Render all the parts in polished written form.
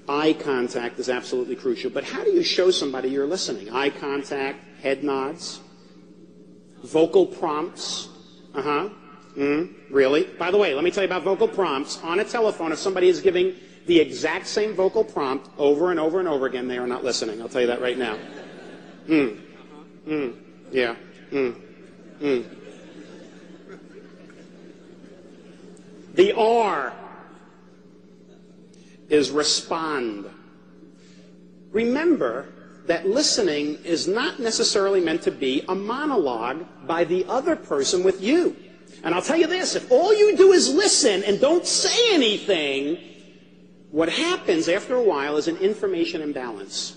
eye contact is absolutely crucial. But how do you show somebody you're listening? Eye contact, head nods, vocal prompts. Really? By the way, let me tell you about vocal prompts. On a telephone, if somebody is giving the exact same vocal prompt over and over and over again, they are not listening. I'll tell you that right now. Yeah. The R is respond. Remember that listening is not necessarily meant to be a monologue by the other person with you. And I'll tell you this, if all you do is listen and don't say anything, what happens after a while is an information imbalance.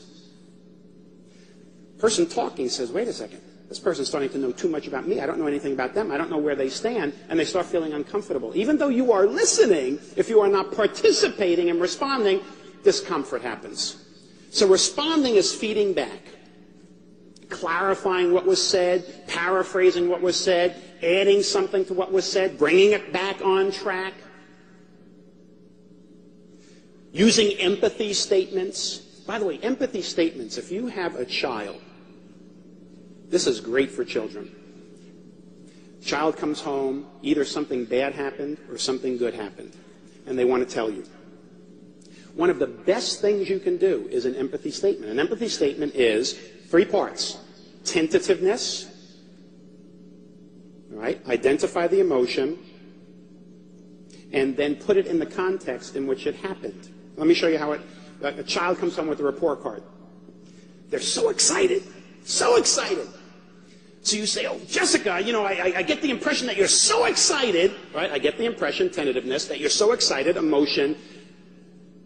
Person talking says, wait a second, this person's starting to know too much about me. I don't know anything about them. I don't know where they stand. And they start feeling uncomfortable. Even though you are listening, if you are not participating and responding, discomfort happens. So responding is feeding back, clarifying what was said, paraphrasing what was said, adding something to what was said, bringing it back on track, using empathy statements. By the way, empathy statements, if you have a child, this is great for children. Child comes home, either something bad happened or something good happened, and they want to tell you. One of the best things you can do is an empathy statement. An empathy statement is 3 parts. Tentativeness, right? Identify the emotion, and then put it in the context in which it happened. Let me show you how a child comes home with a report card. They're so excited, so excited. So you say, oh, Jessica, you know, I get the impression that you're so excited, right? I get the impression, tentativeness, that you're so excited, emotion,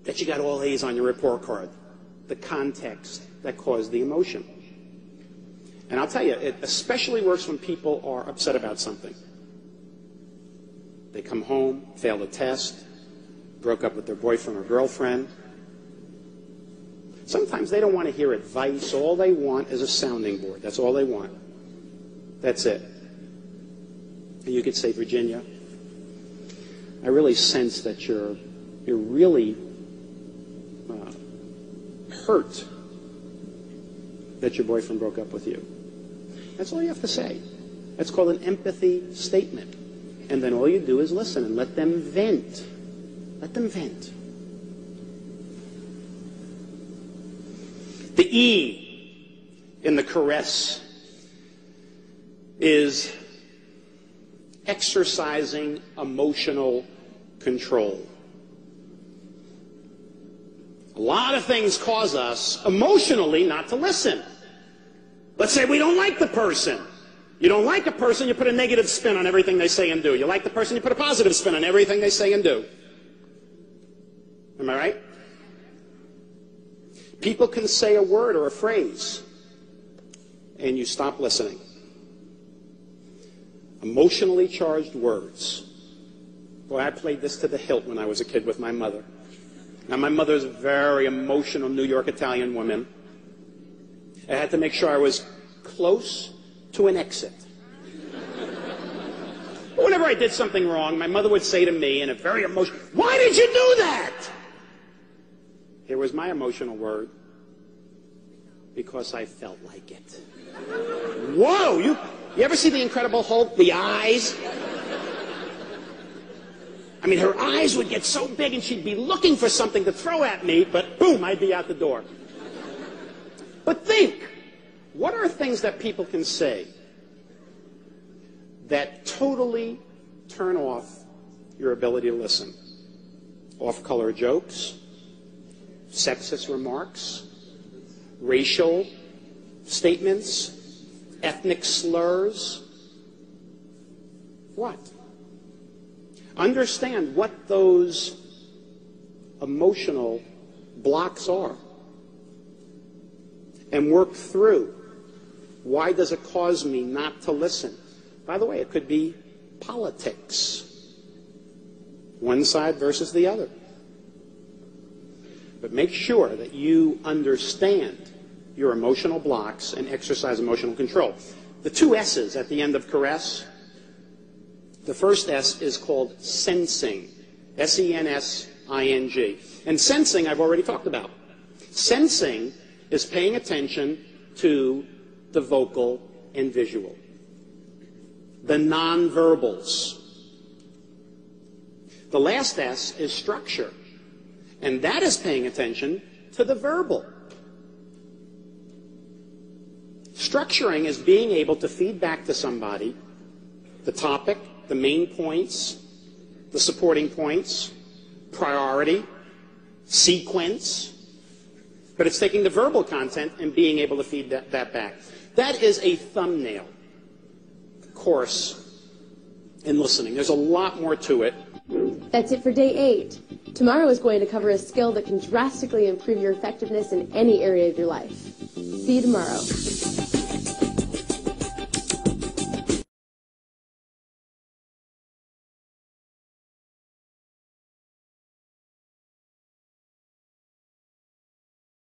that you got all A's on your report card. The context that caused the emotion. And I'll tell you, it especially works when people are upset about something. They come home, failed a test, broke up with their boyfriend or girlfriend. Sometimes they don't want to hear advice. All they want is a sounding board. That's all they want. That's it. And you could say, Virginia, I really sense that you're really hurt that your boyfriend broke up with you. That's all you have to say. That's called an empathy statement. And then all you do is listen and let them vent. Let them vent. The E in the caress is exercising emotional control. A lot of things cause us emotionally not to listen. Let's say we don't like the person. You don't like a person, you put a negative spin on everything they say and do. You like the person, you put a positive spin on everything they say and do. Am I right? People can say a word or a phrase, and you stop listening. Emotionally charged words. Boy, I played this to the hilt when I was a kid with my mother. Now, my mother's a very emotional New York Italian woman. I had to make sure I was close to an exit. But whenever I did something wrong, my mother would say to me in a very emotional, "Why did you do that?" Here was my emotional word. Because I felt like it. Whoa! You ever see The Incredible Hulk? The eyes? I mean, her eyes would get so big and she'd be looking for something to throw at me, but boom, I'd be out the door. But think, what are things that people can say that totally turn off your ability to listen? Off-color jokes, sexist remarks, racial statements, ethnic slurs. What? Understand what those emotional blocks are and work through. Why does it cause me not to listen? By the way, it could be politics. One side versus the other. But make sure that you understand your emotional blocks and exercise emotional control. The 2 S's at the end of caress. The first S is called sensing. S-E-N-S ing. And sensing, I've already talked about. Sensing is paying attention to the vocal and visual, the nonverbals. The last S is structure, and that is paying attention to the verbal. Structuring is being able to feed back to somebody the topic, the main points, the supporting points, priority, sequence, but it's taking the verbal content and being able to feed that back. That is a thumbnail course in listening. There's a lot more to it. That's it for day 8. Tomorrow is going to cover a skill that can drastically improve your effectiveness in any area of your life. See you tomorrow.